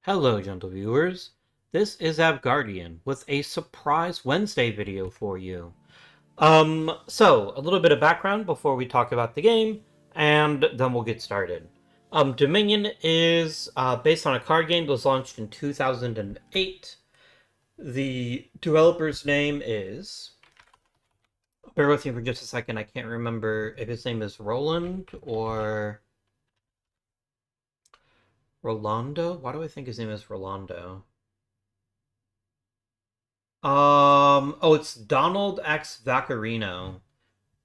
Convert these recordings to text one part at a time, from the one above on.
Hello, gentle viewers. This is Guardian with a surprise Wednesday video for you. So a little bit of background before we talk about the game, and then we'll get started. Dominion is based on a card game that was launched in 2008. The developer's name is. Bear with me for just a second. I can't remember if his name is Roland or Rolando. Why do I think his name is Rolando? Oh, it's Donald X Vaccarino,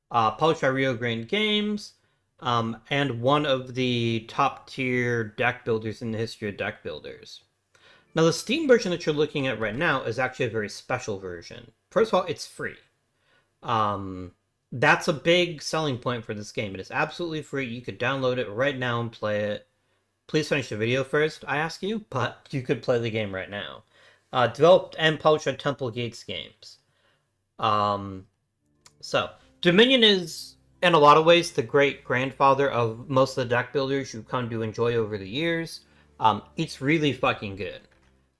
published by Rio Grande Games, and one of the top tier deck builders in the history of deck builders. Now, the Steam version that you're looking at right now is actually a very special version. First of all, it's free. Um, that's a big selling point for this game. It is absolutely free. You could download it right now and play it. Please finish the video first, I ask you, but you could play the game right now. Developed and published by Temple Gates Games. Um, so, Dominion is, in a lot of ways, the great grandfather of most of the deck builders you've come to enjoy over the years. It's really fucking good.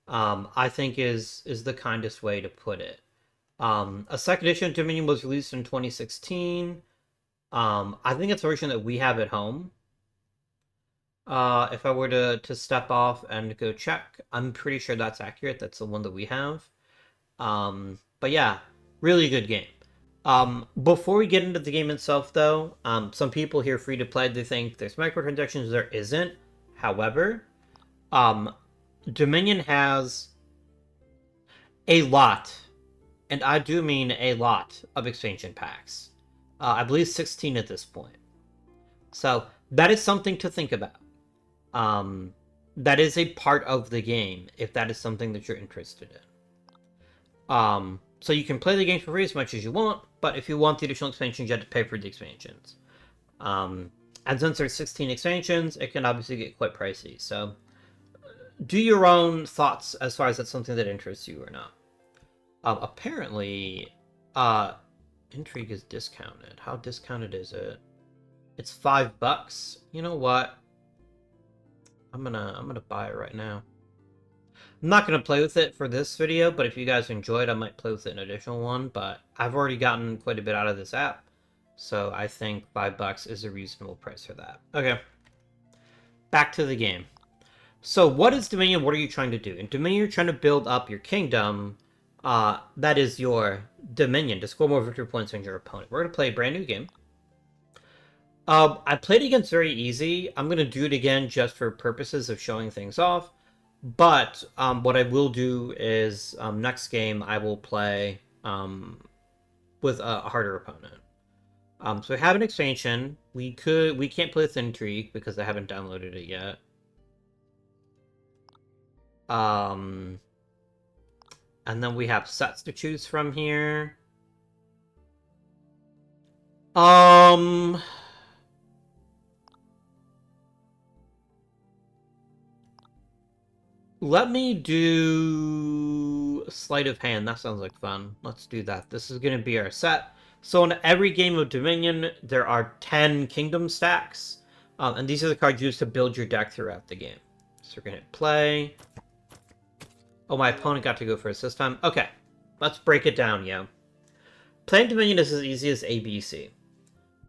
I think is the kindest way to put it. A second edition of Dominion was released in 2016. I think it's a version that we have at home. If I were to step off and go check, I'm pretty sure that's accurate. That's the one that we have. But yeah, really good game. Before we get into the game itself, though, some people here free to play, they think there's microtransactions. There isn't. However, um, Dominion has a lot, and I do mean a lot, of expansion packs. I believe 16 at this point. So that is something to think about. That is a part of the game, if that is something that you're interested in. So you can play the game for free as much as you want, but if you want the additional expansions, you have to pay for the expansions. And since there's 16 expansions, it can obviously get quite pricey. So do your own thoughts as far as that's something that interests you or not. Apparently, Intrigue is discounted. How discounted is it? It's $5. You know what? I'm gonna buy it right now. I'm not going to play with it for this video, but if you guys enjoy it, I might play with it in an additional one, but I've already gotten quite a bit out of this app, so I think $5 is a reasonable price for that. Okay, back to the game. So what is Dominion? What are you trying to do? In Dominion, you're trying to build up your kingdom. That is your Dominion, to score more victory points on your opponent. We're going to play a brand new game. I played against very easy. I'm going to do it again just for purposes of showing things off. But what I will do is next game I will play with a harder opponent. So we have an expansion. We can't play with Intrigue because I haven't downloaded it yet. And then we have sets to choose from here. Let me do Sleight of Hand. That sounds like fun. Let's do that. This is going to be our set. So in every game of Dominion, there are 10 kingdom stacks. And these are the cards used to build your deck throughout the game. So we're going to hit play. Oh, my opponent got to go first this time. Okay, let's break it down, yo. Playing Dominion is as easy as ABC.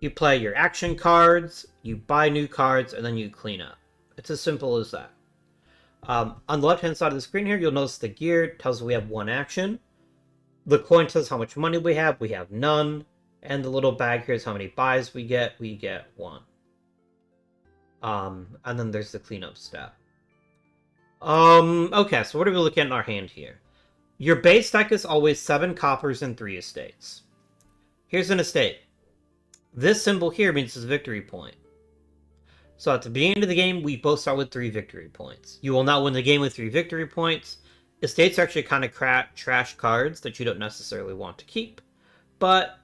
You play your action cards, you buy new cards, and then you clean up. It's as simple as that. On the left-hand side of the screen here, you'll notice the gear tells us we have one action. The coin tells how much money we have none. And the little bag here is how many buys we get one. And then there's the cleanup step. Okay, so what are we looking at in our hand here? Your base deck is always 7 coppers and 3 estates. Here's an estate. This symbol here means it's a victory point. So at the beginning of the game, we both start with 3 victory points. You will not win the game with 3 victory points. Estates are actually kind of trash cards that you don't necessarily want to keep. But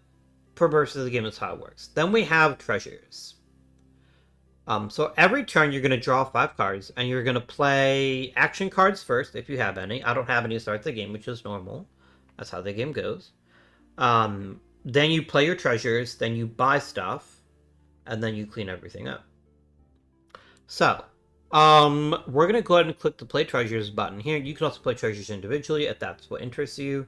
for purposes of the game, that's how it works. Then we have treasures. So every turn, you're going to draw 5 cards, and you're going to play action cards first, if you have any. I don't have any to start the game, which is normal. That's how the game goes. Then you play your treasures, then you buy stuff, and then you clean everything up. So, We're gonna go ahead and click the play treasures button here. You can also play treasures individually if that's what interests you.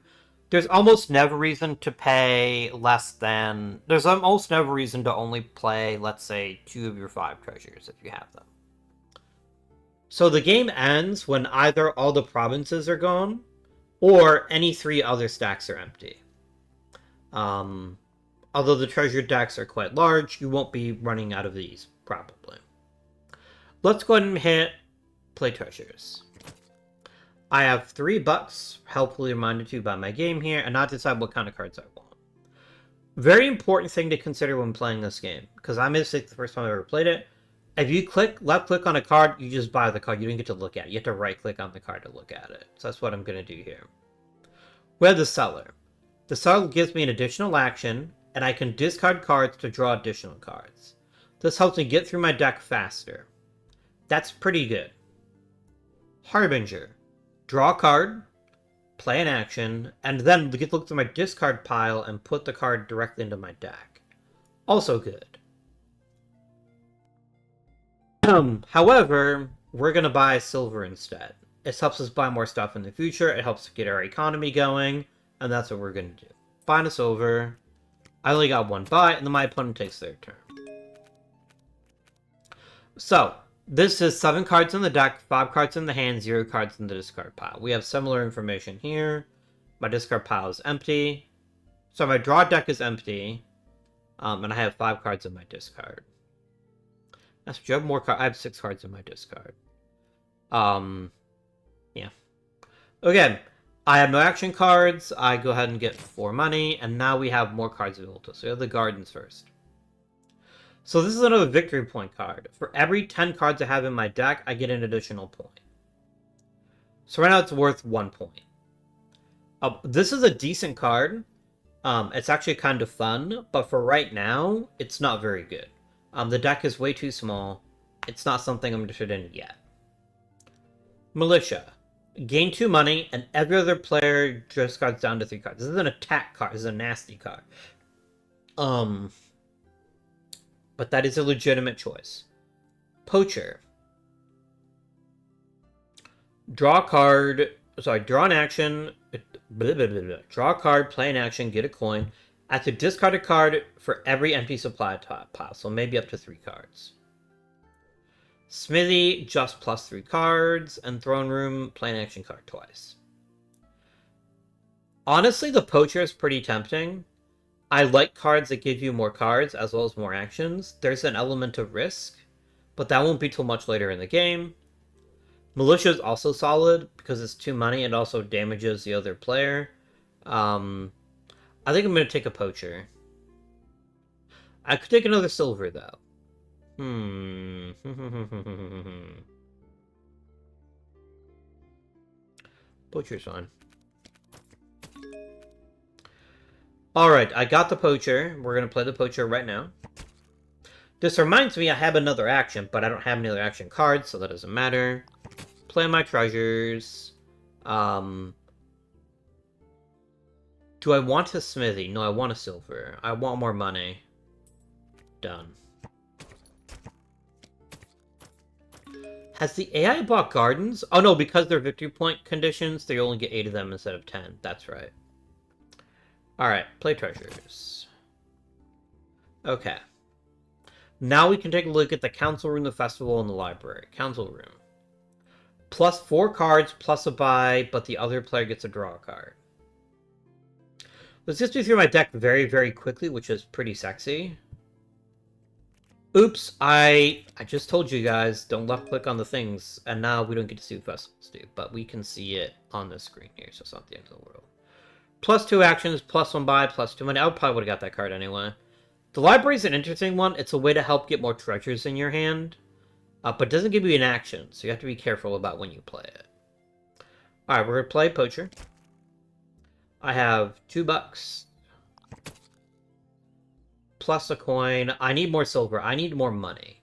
There's almost never reason to pay less than. There's almost never reason to only play, let's say, 2 of your 5 treasures if you have them. So the game ends when either all the provinces are gone, or any 3 other stacks are empty. Although the treasure decks are quite large, you won't be running out of these, probably. Let's go ahead and hit play treasures. I have $3, helpfully reminded to by my game here, and not decide what kind of cards I want. Very important thing to consider when playing this game, because I made it the first time I ever played it. If you left click on a card, you just buy the card. You don't get to look at it. You have to right click on the card to look at it. So that's what I'm going to do here. We have the seller. The seller gives me an additional action, and I can discard cards to draw additional cards. This helps me get through my deck faster. That's pretty good. Harbinger. Draw a card, play an action, and then get to look through my discard pile and put the card directly into my deck. Also good. However, we're going to buy silver instead. It helps us buy more stuff in the future, it helps get our economy going, and that's what we're going to do. Find a silver. I only got 1 buy, and then my opponent takes their turn. So, this is 7 cards in the deck, 5 cards in the hand, 0 cards in the discard pile. We have similar information here. My discard pile is empty. So my draw deck is empty. And I have 5 cards in my discard. That's you have more cards. I have 6 cards in my discard. Yeah. Okay. I have no action cards. I go ahead and get 4 money. And now we have more cards available to us. So we have the gardens first. So this is another victory point card. For every 10 cards I have in my deck, I get an additional point. So right now it's worth 1 point. This is a decent card. It's actually kind of fun, but for right now, it's not very good. The deck is way too small. It's not something I'm interested in yet. Militia. Gain 2 money, and every other player discards down to 3 cards. This is an attack card. This is a nasty card. But that is a legitimate choice. Poacher. Draw a card. Sorry, draw an action. Draw a card, play an action, get a coin. I have to discard a card for every empty supply pile, so maybe up to 3 cards. Smithy, just plus 3 cards. And Throne Room, play an action card twice. Honestly, the Poacher is pretty tempting. I like cards that give you more cards, as well as more actions. There's an element of risk, but that won't be till much later in the game. Militia is also solid, because it's 2 money, and also damages the other player. I think I'm going to take a Poacher. I could take another silver, though. Poacher's fine. Alright, I got the Poacher. We're going to play the Poacher right now. This reminds me I have another action, but I don't have any other action cards, so that doesn't matter. Play my treasures. Do I want a smithy? No, I want a silver. I want more money. Done. Has the AI bought gardens? Oh no, because they're victory point conditions, they only get 8 of them instead of 10. That's right. Alright, play treasures. Okay. Now we can take a look at the council room, the festival, and the library. Council room. Plus 4 cards, plus a buy, but the other player gets a draw card. Let's just go through my deck very, very quickly, which is pretty sexy. Oops, I just told you guys, don't left click on the things, and now we don't get to see what festivals do, but we can see it on the screen here, so it's not the end of the world. Plus 2 actions, plus 1 buy, plus 2 money. I probably would have got that card anyway. The library is an interesting one. It's a way to help get more treasures in your hand, but it doesn't give you an action, so you have to be careful about when you play it. Alright, we're going to play Poacher. I have $2. Plus a coin. I need more silver. I need more money.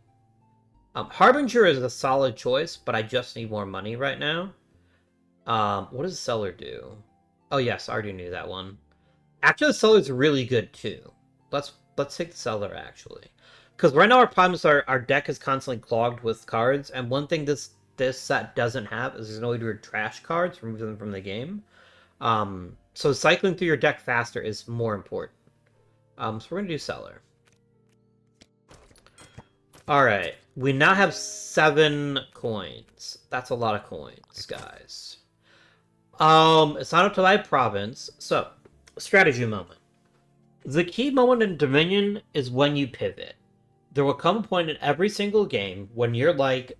Harbinger is a solid choice, but I just need more money right now. What does Seller do? Oh yes, I already knew that one. Actually, the Seller's really good too. Let's take the Seller actually, Because right now our problems are our deck is constantly clogged with cards, and one thing this set doesn't have is there's no way to trash cards, remove them from the game. So cycling through your deck faster is more important. So we're gonna do Cellar. All right, we now have 7 coins. That's a lot of coins, guys. It's not up to my province. So, strategy moment. The key moment in Dominion is when you pivot. There will come a point in every single game when you're like,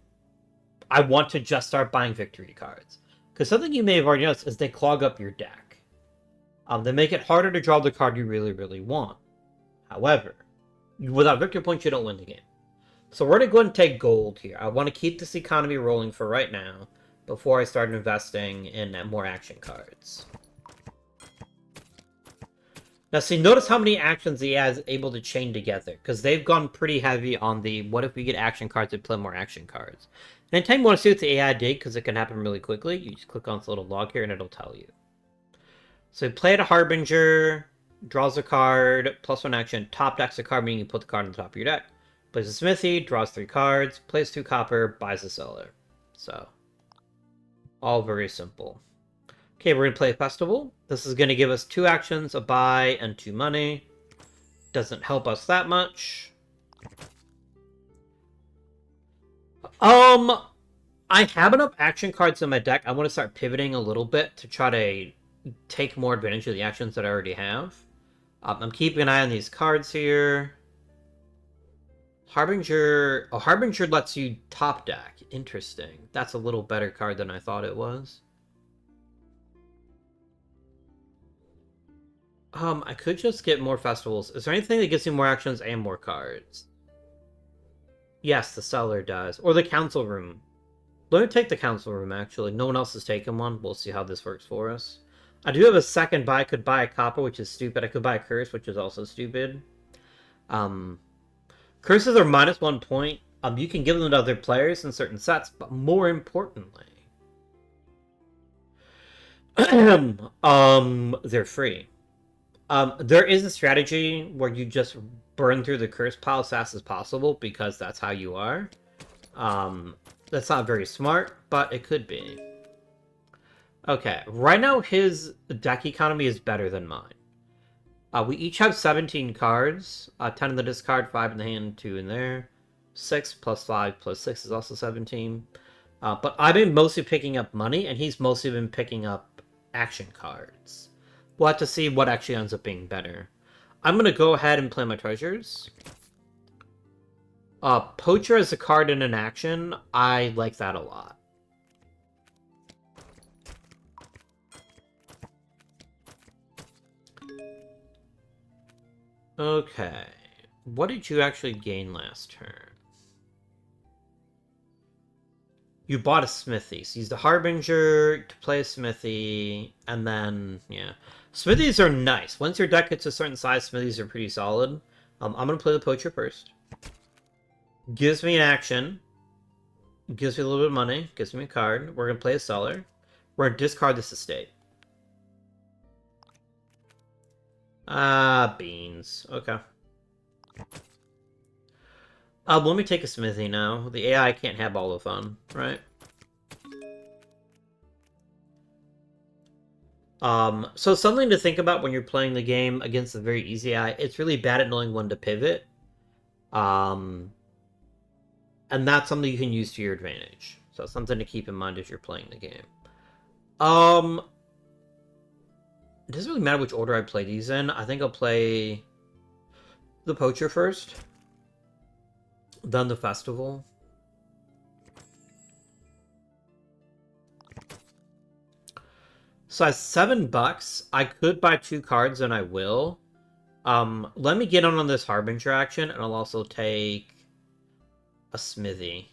I want to just start buying victory cards. Because something you may have already noticed is they clog up your deck. They make it harder to draw the card you really, really want. However, without victory points, you don't win the game. So we're going to go ahead and take gold here. I want to keep this economy rolling for right now before I start investing in more action cards. Now, see, notice how many actions the AI is able to chain together, because they've gone pretty heavy on the what if we get action cards and play more action cards. And anytime you want to see what the AI did, because it can happen really quickly, you just click on this little log here and it'll tell you. So you played a Harbinger, draws a card, +1 action, top decks a card, meaning you put the card on the top of your deck. Plays a Smithy, draws 3 cards, plays 2 copper, buys a Cellar. So, all very simple. Okay, we're going to play a Festival. This is going to give us 2 actions, a buy, and 2 money. Doesn't help us that much. I have enough action cards in my deck. I want to start pivoting a little bit to try to take more advantage of the actions that I already have. I'm keeping an eye on these cards here. Harbinger... Oh, Harbinger lets you top deck. Interesting. That's a little better card than I thought it was. I could just get more festivals. Is there anything that gives me more actions and more cards? Yes, the Cellar does. Or the Council Room. Let me take the Council Room, actually. No one else has taken one. We'll see how this works for us. I do have a second buy. I could buy a Copper, which is stupid. I could buy a Curse, which is also stupid. Curses are -1 point. You can give them to other players in certain sets, but more importantly... they're free. There is a strategy where you just burn through the curse pile as fast as possible because that's how you are. That's not very smart, but it could be. Okay, right now his deck economy is better than mine. We each have 17 cards. 10 in the discard, 5 in the hand, 2 in there. 6 plus 5 plus 6 is also 17. But I've been mostly picking up money, and he's mostly been picking up action cards. We'll have to see what actually ends up being better. I'm going to go ahead and play my treasures. Poacher as a card in an action, I like that a lot. Okay. What did you actually gain last turn? You bought a Smithy. So use the Harbinger to play a Smithy, and then, yeah. Smithies are nice. Once your deck gets a certain size, Smithies are pretty solid. I'm going to play the Poacher first. Gives me an action. Gives me a little bit of money. Gives me a card. We're going to play a Cellar. We're going to discard this estate. Beans. Okay. Let me take a Smithy now. The AI can't have all the fun, right? So something to think about when you're playing the game against a very easy AI. It's really bad at knowing when to pivot. And that's something you can use to your advantage. So something to keep in mind as you're playing the game. It doesn't really matter which order I play these in. I think I'll play the Poacher first. Then the Festival. So at $7, I could buy 2 cards, and I will. Let me get on this Harbinger action, and I'll also take a Smithy.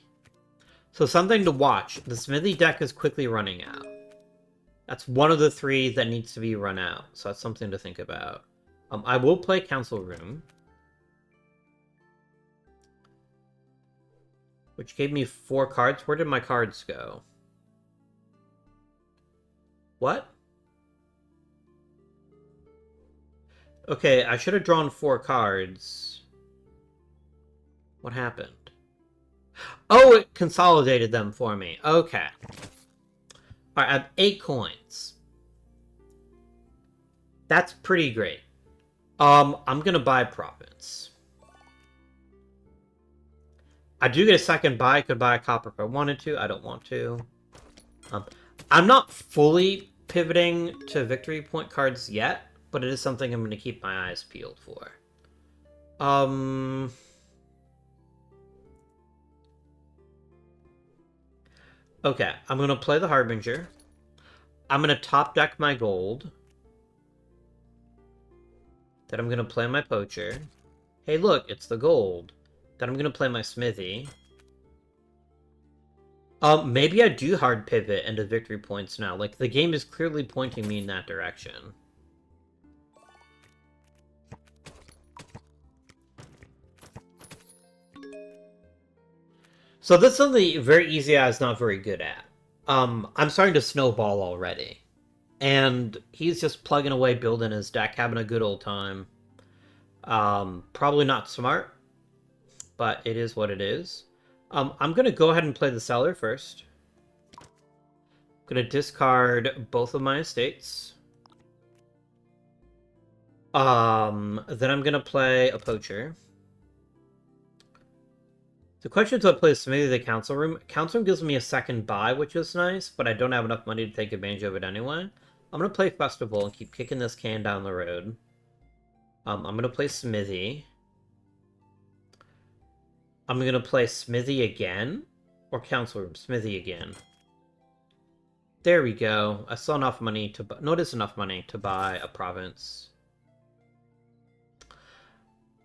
So something to watch. The Smithy deck is quickly running out. That's one of the 3 that needs to be run out. So that's something to think about. I will play Council Room, which gave me 4 cards. Where did my cards go? What? Okay, I should have drawn 4 cards. What happened? Oh, it consolidated them for me. Okay. Alright, I have 8 coins. That's pretty great. I'm gonna buy province. I do get a second buy. I could buy a copper if I wanted to. I don't want to. I'm not fully pivoting to victory point cards yet, but it is something I'm going to keep my eyes peeled for. Okay, I'm going to play the Harbinger. I'm going to top deck my gold. Then I'm going to play my Poacher. Hey, look, it's the gold. Then I'm going to play my Smithy. Maybe I do hard pivot into victory points now. Like, the game is clearly pointing me in that direction. So this is something very easy I was not very good at. I'm starting to snowball already. And he's just plugging away, building his deck, having a good old time. Probably not smart, but it is what it is. I'm going to go ahead and play the Seller first. I'm going to discard both of my estates. Then I'm going to play a Poacher. The question is, do I play Smithy the Council Room? Council Room gives me a second buy, which is nice, but I don't have enough money to take advantage of it anyway. I'm going to play Festival and keep kicking this can down the road. I'm going to play Smithy. I'm going to play Smithy again. Or Council Room. Smithy again. There we go. I still enough money to... No, it is enough money to buy a province.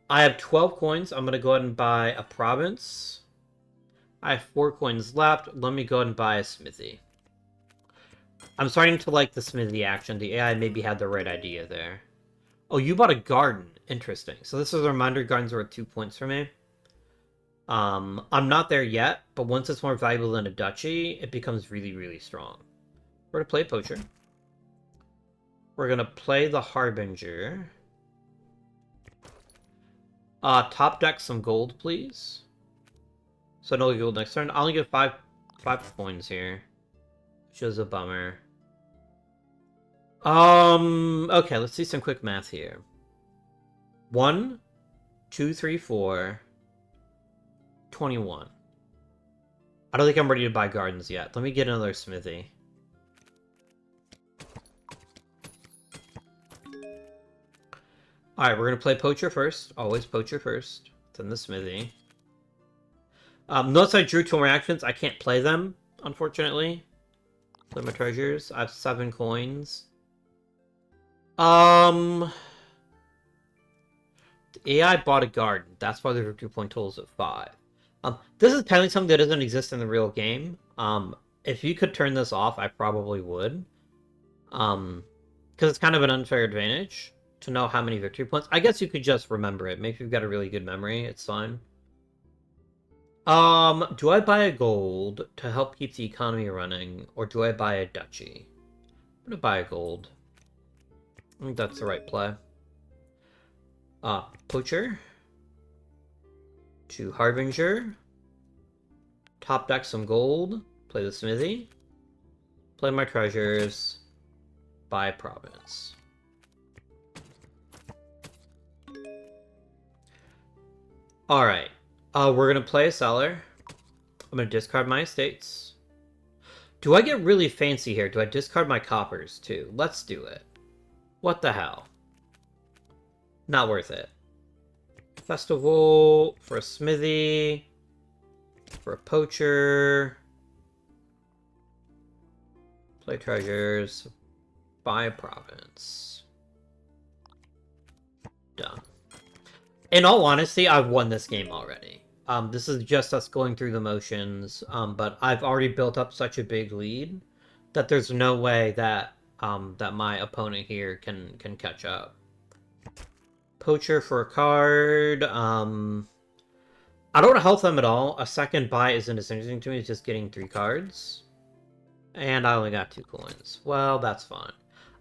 I have 12 coins. I'm going to go ahead and buy a province. I have 4 coins left. Let me go ahead and buy a Smithy. I'm starting to like the Smithy action. The AI maybe had the right idea there. Oh, you bought a garden. Interesting. So this is a reminder gardens are worth 2 points for me. I'm not there yet, but once it's more valuable than a duchy, it becomes really, really strong. We're going to play Poacher. We're going to play the Harbinger. Top deck some gold, please. So no gold next turn. I only get 5 coins here, which is a bummer. Okay, let's see some quick math here. 1, 2, 3, 4, 21. I don't think I'm ready to buy gardens yet. Let me get another Smithy. Alright, we're going to play Poacher first. Always Poacher first. Then the Smithy. Notice I drew 2 more actions. I can't play them, unfortunately. Play my treasures. I have 7 coins. The AI bought a garden. That's why the victory point total is at 5. This is apparently something that doesn't exist in the real game. If you could turn this off, I probably would. Because it's kind of an unfair advantage to know how many victory points. I guess you could just remember it. Maybe you've got a really good memory. It's fine. Do I buy a gold to help keep the economy running, or do I buy a duchy? I'm gonna buy a gold. I think that's the right play. Poacher. To Harbinger. Top deck some gold. Play the Smithy. Play my treasures. Buy province. Alright. We're gonna play a Seller. I'm gonna discard my estates. Do I get really fancy here? Do I discard my coppers too? Let's do it. What the hell? Not worth it. Festival for a Smithy. For a Poacher. Play treasures. Buy a province. Done. In all honesty, I've won this game already. This is just us going through the motions, but I've already built up such a big lead that there's no way that that my opponent here can catch up. Poacher for a card. I don't health them at all. A second buy isn't as interesting to me as just getting 3 cards. And I only got 2 coins. Well, that's fine.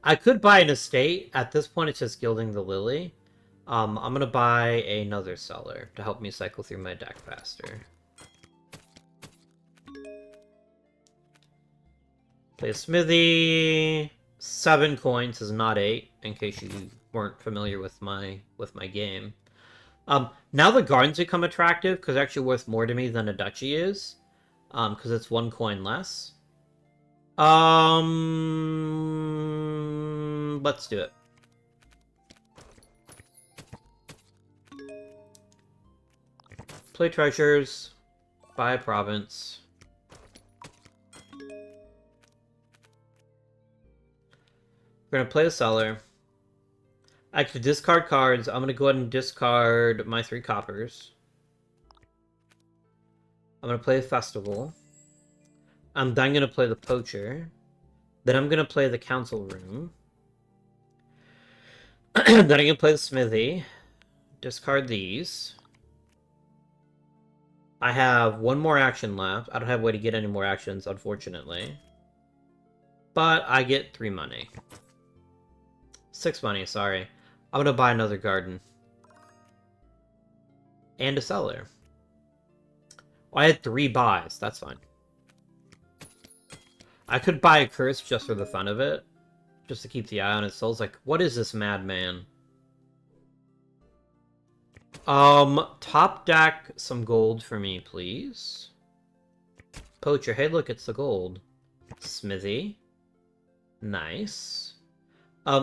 I could buy an estate. At this point, it's just gilding the lily. I'm gonna buy another cellar to help me cycle through my deck faster. Play a smithy. 7 coins is not 8, in case you weren't familiar with my game. Now the gardens become attractive because they're actually worth more to me than a duchy is. Because it's 1 coin less. Let's do it. Play treasures. Buy a province. We're gonna play a cellar. I could discard cards. I'm gonna go ahead and discard my 3 coppers. I'm gonna play a festival. I'm then gonna play the poacher. Then I'm gonna play the council room. Then I'm gonna play the smithy. Discard these. I have 1 more action left. I don't have a way to get any more actions, unfortunately. But I get 3 money. 6 money, sorry. I'm gonna buy another garden. And a cellar. Well, I had 3 buys. That's fine. I could buy a curse just for the fun of it. Just to keep the eye on its souls. Like, what is this madman? Top deck some gold for me, please. Poacher, hey look, it's the gold. Smithy. Nice.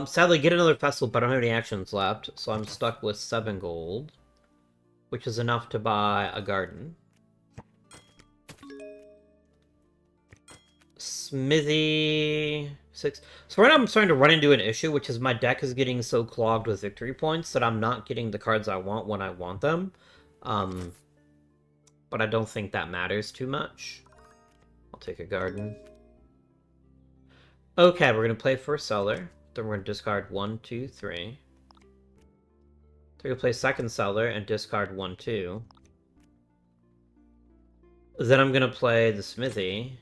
Sadly, get another festival, but I don't have any actions left, so I'm stuck with 7 gold. Which is enough to buy a garden. Smithy... 6. So right now I'm starting to run into an issue, which is my deck is getting so clogged with victory points that I'm not getting the cards I want when I want them. But I don't think that matters too much. I'll take a garden. Okay, we're going to play for a cellar. Then we're going to discard 1, 2, 3. We're going to play second cellar and discard 1, 2. Then I'm going to play the smithy.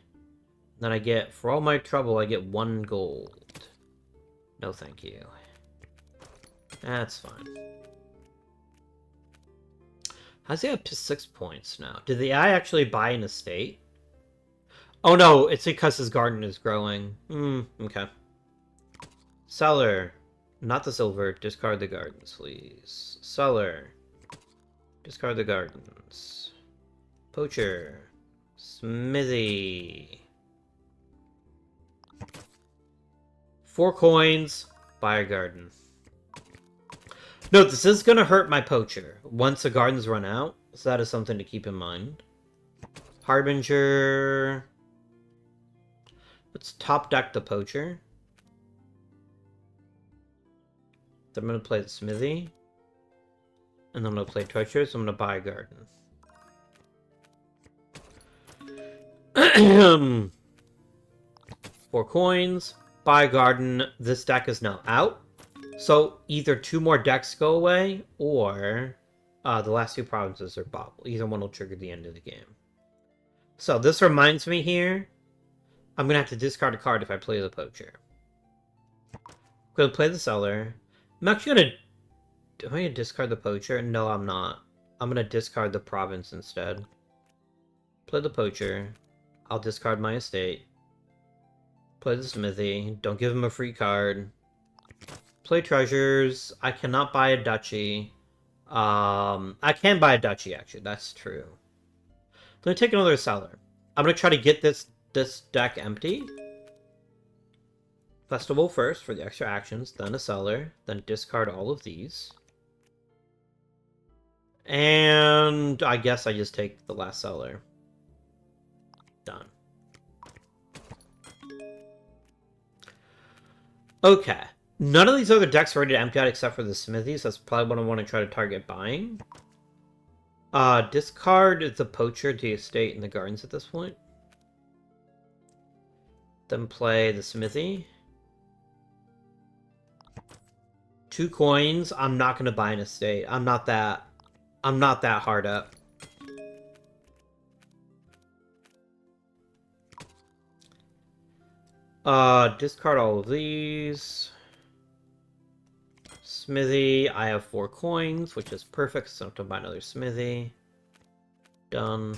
Then I get, for all my trouble, I get 1 gold. No thank you. That's fine. How's he up to 6 points now? Did the eye actually buy an estate? Oh no, it's because his garden is growing. Okay. Cellar. Not the silver. Discard the gardens, please. Cellar. Discard the gardens. Poacher. Smithy. 4 coins. Buy a garden. No, this is going to hurt my poacher once the gardens run out. So that is something to keep in mind. Harbinger. Let's top deck the poacher. Then I'm going to play the smithy. And then I'm going to play treasure, so I'm going to buy a garden. 4 coins. Buy a garden. This deck is now out. So either 2 more decks go away, or the last 2 provinces are bobble. Either one will trigger the end of the game. So this reminds me here, I'm going to have to discard a card if I play the poacher. I'm going to play the cellar. I'm actually going to... Am I going to discard the poacher? No, I'm not. I'm going to discard the province instead. Play the poacher. I'll discard my estate. Play the smithy. Don't give him a free card. Play treasures. I cannot buy a duchy. I can buy a duchy, actually. That's true. I'm going to take another cellar. I'm going to try to get this deck empty. Festival first for the extra actions, then a cellar, then discard all of these. And I guess I just take the last cellar. Done. Okay. None of these other decks are ready to empty out except for the smithies. That's probably what I want to try to target buying. Discard the poacher, the estate, and the gardens at this point. Then play the smithy. 2 coins. I'm not gonna buy an estate. I'm not that hard up. Discard all of these. smithy. I have 4 coins, which is perfect, so I don't have to buy another smithy. Done.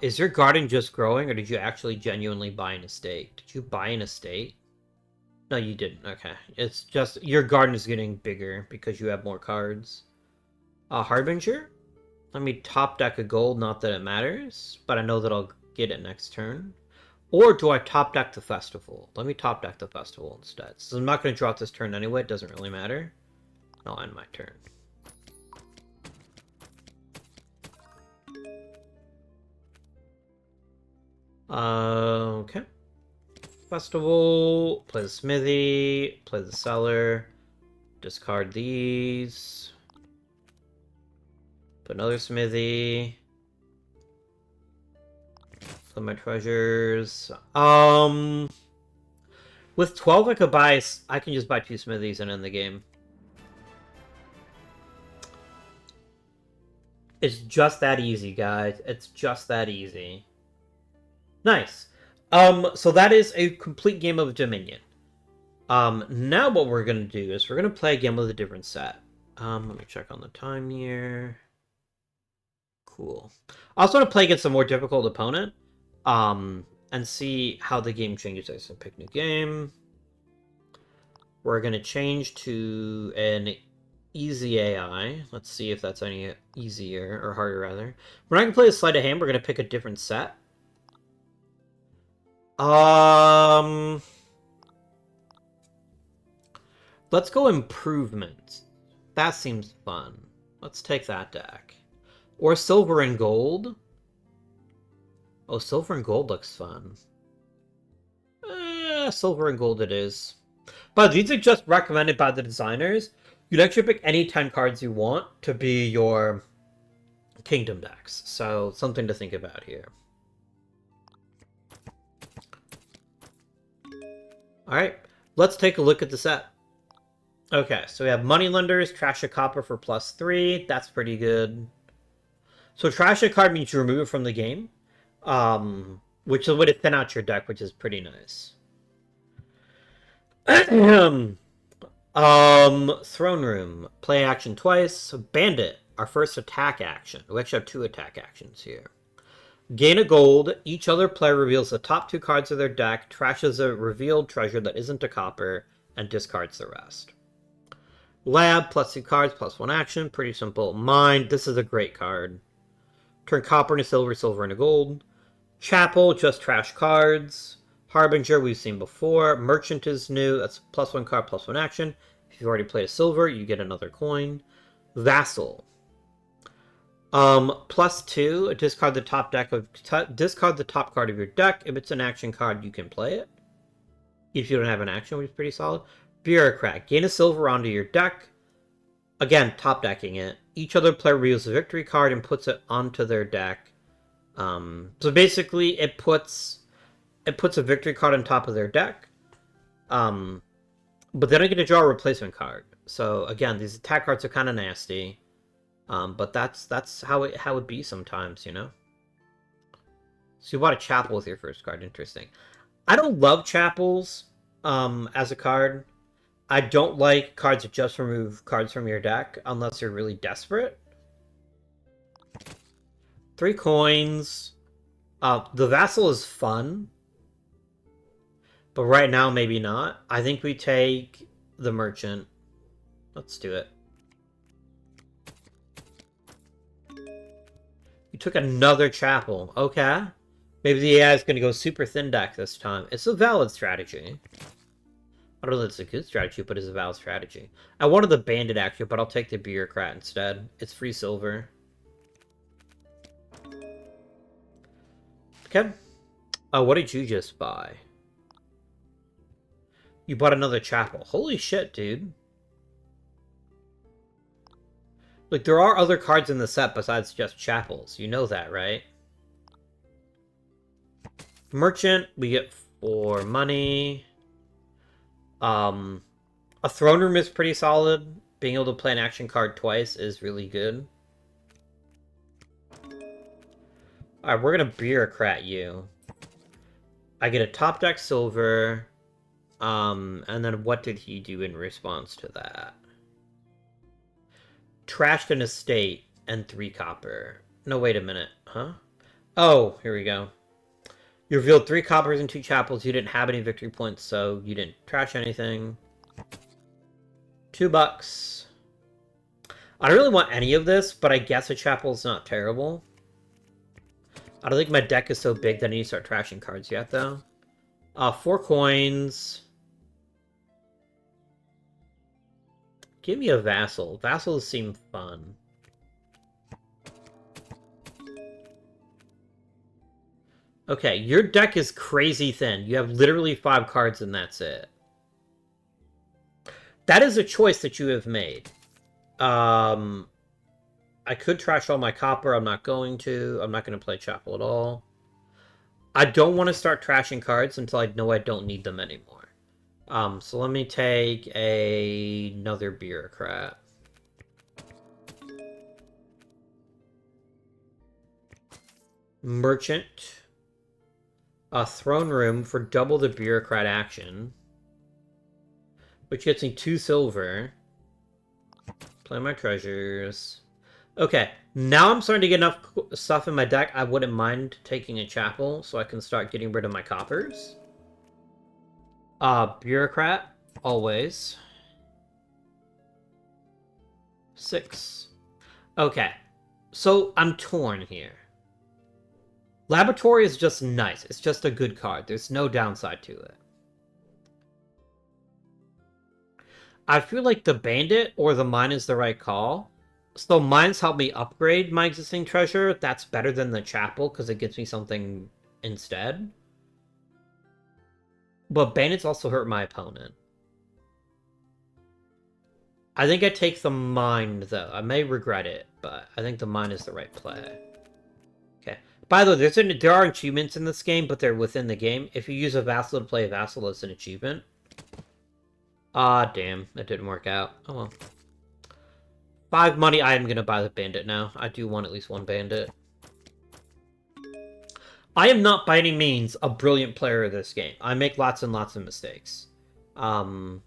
Is your garden just growing, or did you actually genuinely buy an estate? Did you buy an estate? No, you didn't. Okay. It's just your garden is getting bigger because you have more cards. Harbinger? Let me top deck a gold, not that it matters, but I know that I'll get it next turn. Or do I top deck the festival? Let me top deck the festival instead. So I'm not going to draw it this turn anyway, it doesn't really matter. I'll end my turn. Okay. Festival, play the smithy, play the cellar, discard these. Put another smithy. Play my treasures. With 12 I could buy, I can just buy 2 smithies and end the game. It's just that easy, guys. It's just that easy. Nice. So that is a complete game of Dominion. Now what we're gonna do is we're gonna play again with a different set. Let me check on the time here. Cool. I also want to play against a more difficult opponent. And see how the game changes. So pick new game. We're gonna change to an easy AI. Let's see if that's any easier or harder, rather. We're not gonna play a sleight of hand. We're gonna pick a different set. Let's go improvement. That seems fun. Let's take that deck. Or silver and gold. Oh, silver and gold looks fun. Silver and gold it is. But these are just recommended by the designers. You'd actually pick any 10 cards you want to be your kingdom decks. So, something to think about here. Alright, let's take a look at the set. Okay, so we have Moneylenders, Trash a Copper for +3. That's pretty good. So trash a card means you remove it from the game. Which is a way to thin out your deck, which is pretty nice. Throne Room. Play action twice. Bandit, our first attack action. We actually have 2 attack actions here. Gain a gold. Each other player reveals the top 2 cards of their deck, trashes a revealed treasure that isn't a copper, and discards the rest. Lab, +2 cards, +1 action. Pretty simple. Mind, this is a great card. Turn copper into silver, silver into gold. Chapel, just trash cards. Harbinger, we've seen before. Merchant is new. That's +1 card, +1 action. If you've already played a silver, you get another coin. Vassal. +2, discard the top card of your deck. If it's an action card, you can play it. If you don't have an action, which is pretty solid. Bureaucrat. Gain a silver onto your deck. Again, top decking it. Each other player reveals a victory card and puts it onto their deck. So basically, it puts a victory card on top of their deck. But they don't get to draw a replacement card. So again, these attack cards are kind of nasty. But that's how it be sometimes, you know. So you bought a Chapel with your first card. Interesting. I don't love Chapels as a card. I don't like cards that just remove cards from your deck unless you're really desperate. 3 coins. The Vassal is fun. But right now, maybe not. I think we take the Merchant. Let's do it. You took another Chapel. Okay. Maybe the AI is going to go super thin deck this time. It's a valid strategy. I don't know if it's a good strategy, but it's a valid strategy. I wanted the Bandit, actually, but I'll take the Bureaucrat instead. It's free silver. Okay. What did you just buy? You bought another Chapel. Holy shit, dude. Like, there are other cards in the set besides just Chapels. You know that, right? Merchant, we get 4 money. A Throne Room is pretty solid. Being able to play an action card twice is really good. Alright, we're gonna Bureaucrat you. I get a top deck silver. And then what did he do in response to that? Trashed an estate and 3 copper. No, wait a minute. Huh? Oh, here we go. You revealed 3 coppers and 2 chapels. You didn't have any victory points, so you didn't trash anything. $2. I don't really want any of this, but I guess a chapel's not terrible. I don't think my deck is so big that I need to start trashing cards yet, though. 4 coins. Give me a vassal. Vassals seem fun. Okay, your deck is crazy thin. You have literally 5 cards and that's it. That is a choice that you have made. I could trash all my copper. I'm not going to. I'm not going to play Chapel at all. I don't want to start trashing cards until I know I don't need them anymore. So let me take another bureaucrat. Merchant. A throne room for double the bureaucrat action. Which gets me 2 silver. Play my treasures. Okay, now I'm starting to get enough stuff in my deck. I wouldn't mind taking a chapel so I can start getting rid of my coppers. Bureaucrat, always. 6. Okay, so I'm torn here. Laboratory is just nice. It's just a good card. There's no downside to it. I feel like the Bandit or the Mine is the right call. So Mines help me upgrade my existing treasure. That's better than the Chapel because it gives me something instead. But Bandits also hurt my opponent. I think I take the Mine, though. I may regret it, but I think the Mine is the right play. Okay. By the way, there are achievements in this game, but they're within the game. If you use a Vassal to play a Vassal, it's an achievement. Ah, damn. That didn't work out. Oh, well. 5 money, I am going to buy the Bandit now. I do want at least 1 Bandit. I am not by any means a brilliant player of this game. I make lots and lots of mistakes. Do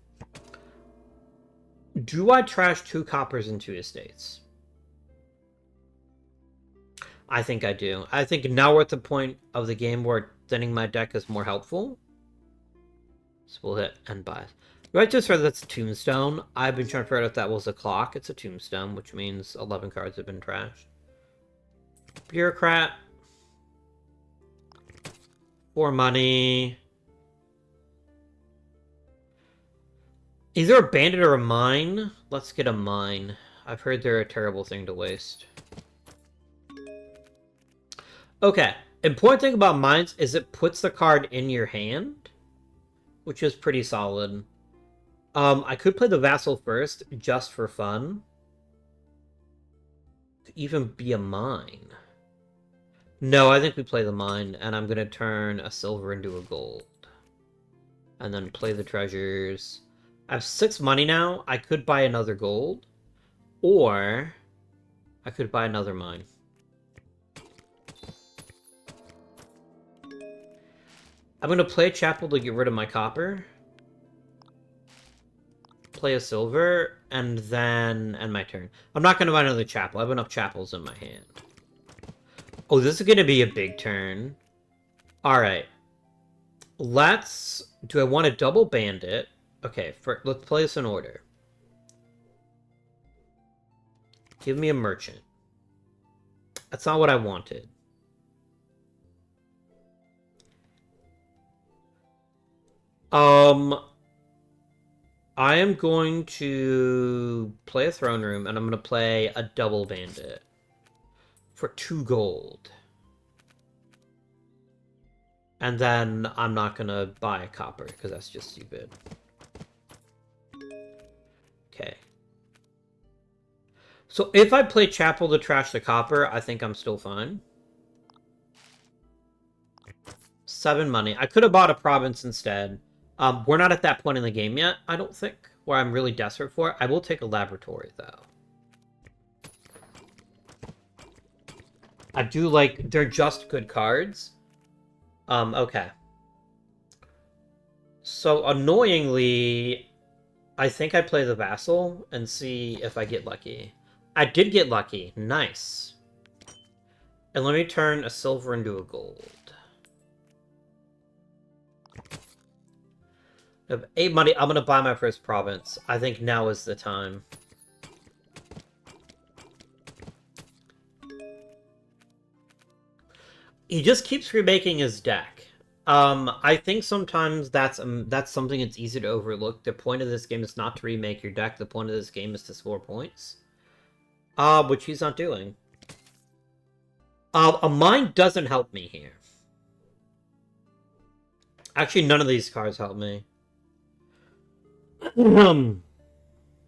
I trash 2 coppers and 2 estates? I think I do. I think now we're at the point of the game where thinning my deck is more helpful. So we'll hit end buy. Right, just read that's a tombstone. I've been trying to figure out if that was a clock. It's a tombstone, which means 11 cards have been trashed. Bureaucrat. 4 money. Either a bandit or a mine. Let's get a mine. I've heard they're a terrible thing to waste. Okay. Important thing about mines is it puts the card in your hand, which is pretty solid. I could play the Vassal first, just for fun. Could even be a mine. No, I think we play the mine, and I'm going to turn a silver into a gold. And then play the treasures. I have 6 money now. I could buy another gold. Or I could buy another mine. I'm going to play a chapel to get rid of my copper. Play a silver, and then end my turn. I'm not going to buy another chapel. I have enough chapels in my hand. Oh, this is going to be a big turn. Alright. Do I want a double bandit? Okay, let's play this in order. Give me a merchant. That's not what I wanted. I am going to play a throne room, and I'm going to play a double bandit for 2 gold. And then I'm not going to buy a copper, because that's just stupid. Okay. So if I play Chapel to trash the copper, I think I'm still fine. 7 money. I could have bought a province instead. We're not at that point in the game yet, I don't think, where I'm really desperate for it. I will take a laboratory, though. I do like... They're just good cards. Okay. So annoyingly, I think I play the Vassal and see if I get lucky. I did get lucky. Nice. And let me turn a silver into a gold. I have 8 money. I'm gonna buy my first province. I think now is the time. He just keeps remaking his deck. I think sometimes that's something that's easy to overlook. The point of this game is not to remake your deck. The point of this game is to score points. Which he's not doing. A mine doesn't help me here. Actually, none of these cards help me.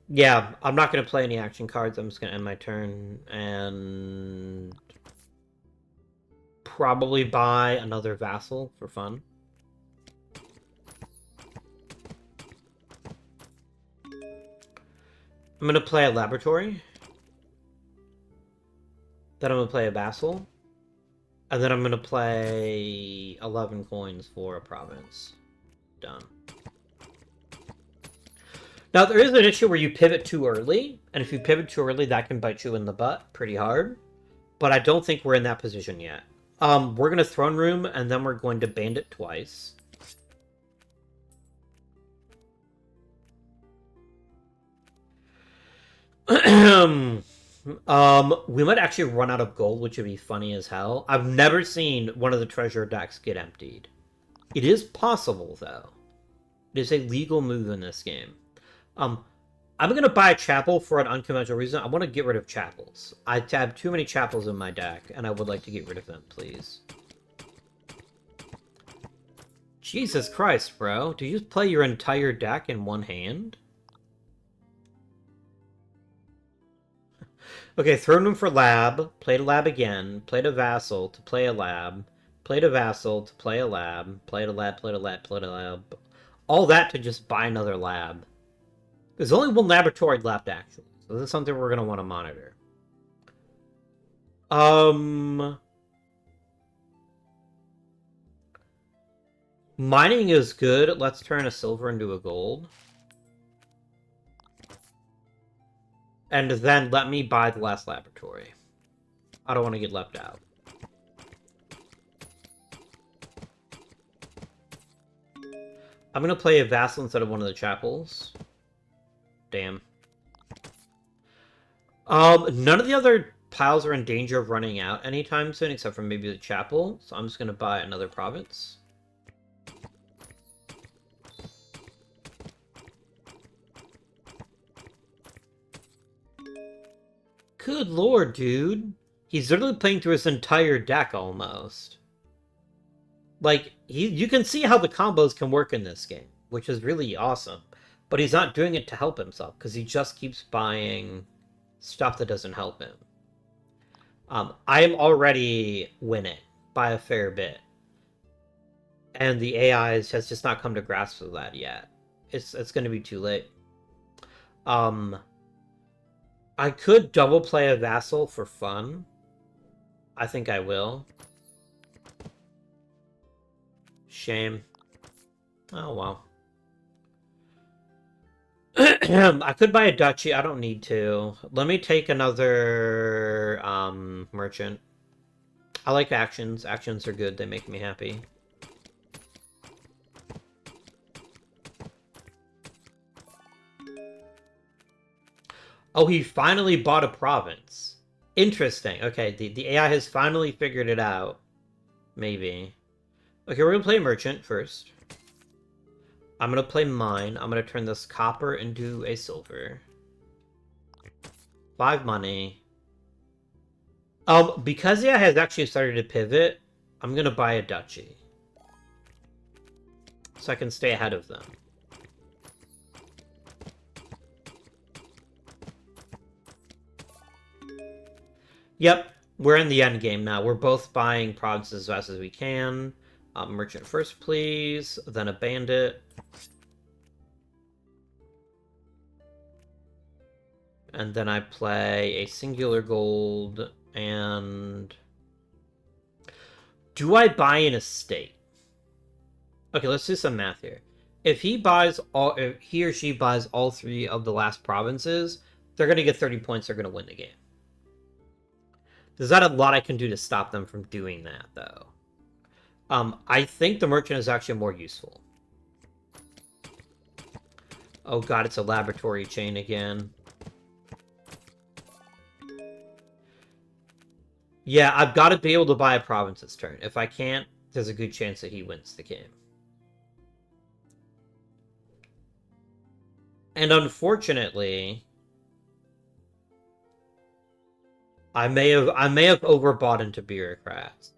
Yeah, I'm not going to play any action cards. I'm just going to end my turn and probably buy another Vassal for fun. I'm going to play a Laboratory. Then I'm going to play a Vassal. And then I'm going to play 11 coins for a province. Done. Now, there is an issue where you pivot too early, and if you pivot too early, that can bite you in the butt pretty hard. But I don't think we're in that position yet. We're going to Throne Room, and then we're going to Bandit twice. We might actually run out of gold, which would be funny as hell. I've never seen one of the treasure decks get emptied. It is possible, though. It is a legal move in this game. I'm going to buy a chapel for an unconventional reason. I want to get rid of chapels. I have too many chapels in my deck, and I would like to get rid of them, please. Jesus Christ, bro. Do you just play your entire deck in one hand? Okay, Throne Room for lab. Played a lab again. Played a Vassal to play a lab. Played a Vassal to play a lab. Played a lab, played a lab, played a lab. All that to just buy another lab. There's only one laboratory left, actually. So this is something we're going to want to monitor. Mining is good. Let's turn a silver into a gold. And then let me buy the last laboratory. I don't want to get left out. I'm going to play a Vassal instead of one of the chapels. Damn. None of the other piles are in danger of running out anytime soon, except for maybe the chapel. So I'm just going to buy another province. Good lord, dude. He's literally playing through his entire deck, almost. Like, you can see how the combos can work in this game, which is really awesome. But he's not doing it to help himself, because he just keeps buying stuff that doesn't help him. I am already winning by a fair bit. And the AI has just not come to grasp of that yet. It's going to be too late. I could double play a Vassal for fun. I think I will. Shame. Oh, well. I could buy a duchy. I don't need to. Let me take another merchant. I like actions. Actions are good. They make me happy. Oh, he finally bought a province. Interesting. Okay, the AI has finally figured it out. Maybe. Okay, we're going to play merchant first. I'm going to play mine. I'm going to turn this copper into a silver. 5 money. Because the AI has actually started to pivot, I'm going to buy a duchy. So I can stay ahead of them. Yep, we're in the end game now. We're both buying provinces as fast as we can. Merchant first, please. Then a bandit. And then I play a singular gold. And do I buy an estate? Okay, let's do some math here. if he or she buys all 3 of the last provinces, they're going to get 30 points. They're going to win the game. There's not a lot I can do to stop them from doing that, though. I think the merchant is actually more useful. Oh god, it's a laboratory chain again. Yeah, I've got to be able to buy a province this turn. If I can't, there's a good chance that he wins the game. And unfortunately, I may have overbought into bureaucrats.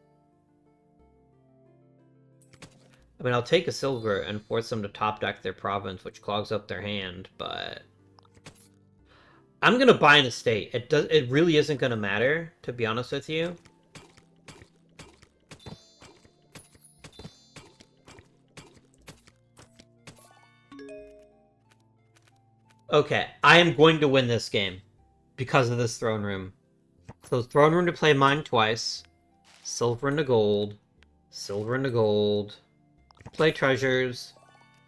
I mean, I'll take a silver and force them to top deck their province, which clogs up their hand, but I'm gonna buy an estate. It really isn't gonna matter, to be honest with you. Okay, I am going to win this game because of this throne room. So throne room to play mine twice. Silver into gold. Silver into gold. Play treasures.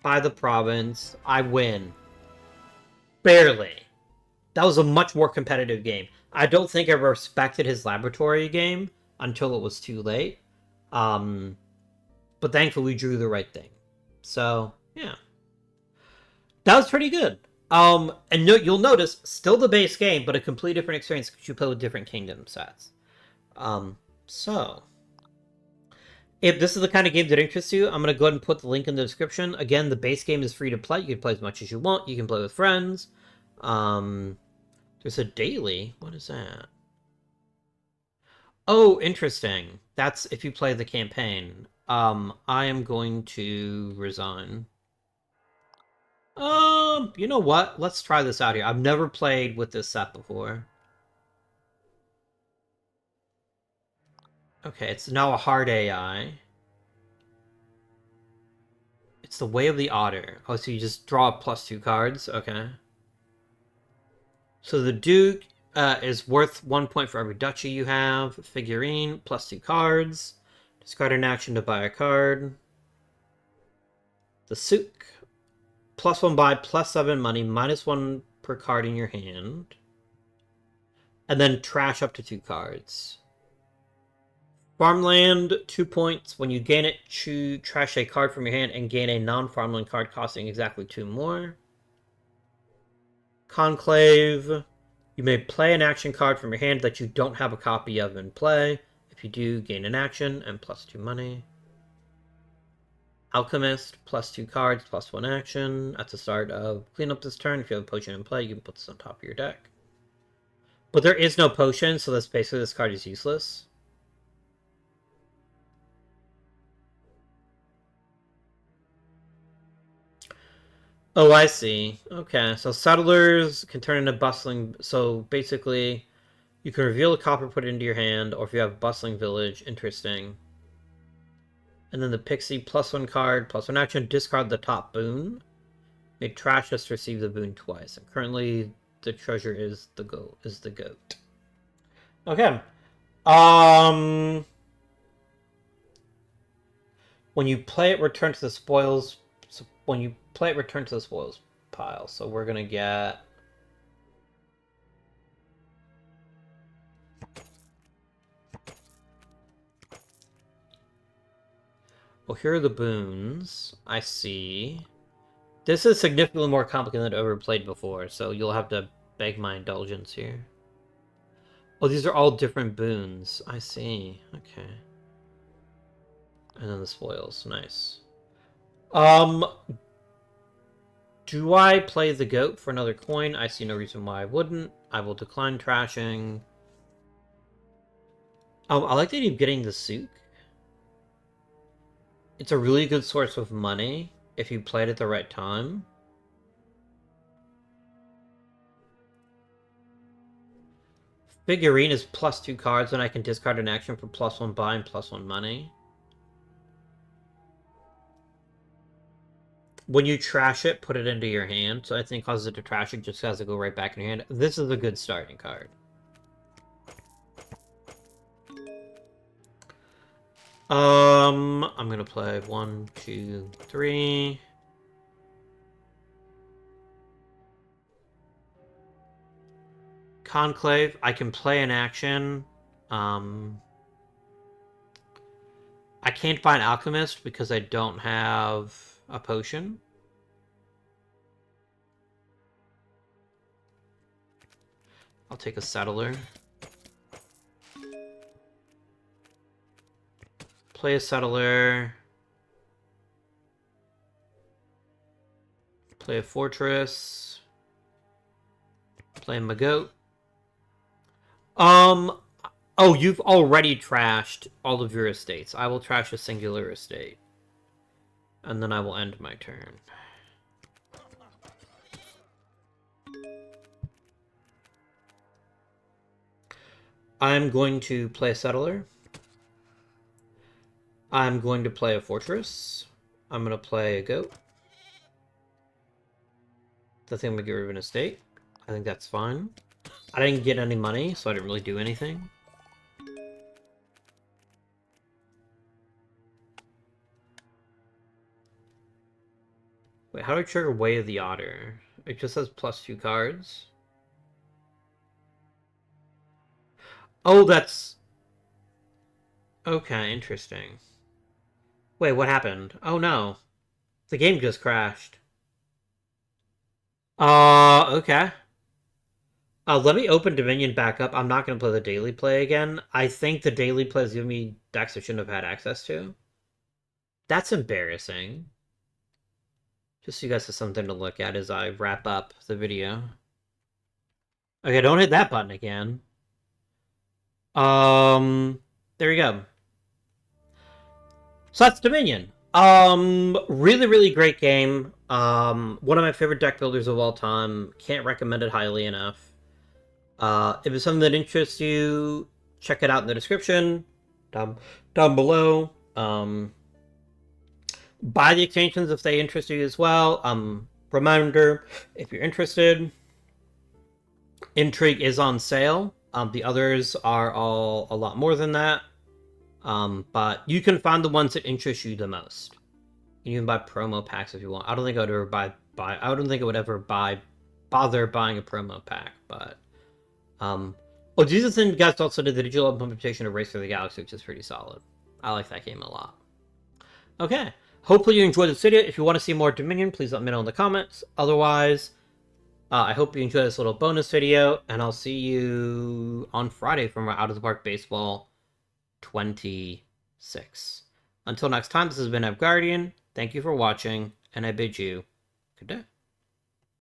Buy the province. I win. Barely. That was a much more competitive game. I don't think I respected his laboratory game until it was too late. But thankfully we drew the right thing. So, yeah. That was pretty good. And you'll notice, still the base game, but a completely different experience because you play with different kingdom sets. So, if this is the kind of game that interests you, I'm going to go ahead and put the link in the description. Again, the base game is free to play. You can play as much as you want. You can play with friends. There's a daily. What is that? Oh, interesting. That's if you play the campaign. I am going to resign. You know what? Let's try this out here. I've never played with this set before. Okay, it's now a hard AI. It's the Way of the Otter. Oh, so you just draw +2 cards? Okay. So the Duke is worth 1 point for every duchy you have. Figurine, +2 cards. Discard an action to buy a card. The Souk, +1 buy, +7 money, -1 per card in your hand. And then trash up to 2 cards. Farmland, 2 points. When you gain it, trash a card from your hand and gain a non-farmland card costing exactly 2 more. Conclave. You may play an action card from your hand that you don't have a copy of in play. If you do, gain an action and +2 money. Alchemist, +2 cards, +1 action. At the start of cleanup this turn, if you have a potion in play, you can put this on top of your deck. But there is no potion, so that's basically this card is useless. Oh, I see. Okay, so settlers can turn into bustling. So basically, you can reveal a copper, put it into your hand, or if you have a bustling village, interesting. And then the pixie, +1 card, +1 action, discard the top boon. May trash us to receive the boon twice. And currently, the treasure is the goat. Okay. When you play it, return to the spoils. So when you play it, return to the spoils pile. So we're gonna get. Well, here are the boons. I see. This is significantly more complicated than I've ever played before, so you'll have to beg my indulgence here. Oh, these are all different boons. I see. Okay. And then the spoils. Nice. Do I play the goat for another coin? I see no reason why I wouldn't. I will decline trashing. Oh, I like that you're getting the souk. It's a really good source of money if you play it at the right time. Figurine is +2 cards, and I can discard an action for +1 buy and +1 money. When you trash it, put it into your hand. So I think causes it to trash it, just has to go right back in your hand. This is a good starting card. I'm gonna play 1, 2, 3. Conclave. I can play an action. I can't find Alchemist because I don't have a potion. I'll take a Settler. Play a Settler. Play a Fortress. Play my goat. Oh, you've already trashed all of your estates. I will trash a singular estate. And then I will end my turn. I'm going to play a Settler. I'm going to play a Fortress. I'm going to play a Goat. I think I'm going to get rid of an estate. I think that's fine. I didn't get any money, so I didn't really do anything. Wait, how do I trigger Way of the Otter? It just says +2 cards. Oh, that's... Okay, interesting. Wait, what happened? Oh no. The game just crashed. Okay. Let me open Dominion back up. I'm not going to play the daily play again. I think the daily play is giving me decks I shouldn't have had access to. That's embarrassing. Just so you guys have something to look at as I wrap up the video. Okay, don't hit that button again. There you go. So that's Dominion. Really, really great game. One of my favorite deck builders of all time. Can't recommend it highly enough. If it's something that interests you, check it out in the description down below. Buy the extensions if they interest you as well. Reminder, if you're interested, Intrigue is on sale. The others are all a lot more than that. But you can find the ones that interest you the most. You can buy promo packs if you want. I don't think I would ever I don't think I would ever bother buying a promo pack, but oh, Jesus and guys also did the digital implementation of Race for the Galaxy, which is pretty solid. I like that game a lot. Okay, hopefully you enjoyed this video. If you want to see more Dominion, please let me know in the comments. Otherwise, I hope you enjoyed this little bonus video, and I'll see you on Friday from our Out of the Park Baseball 26. Until next time, this has been Guardian. Thank you for watching, and I bid you good day.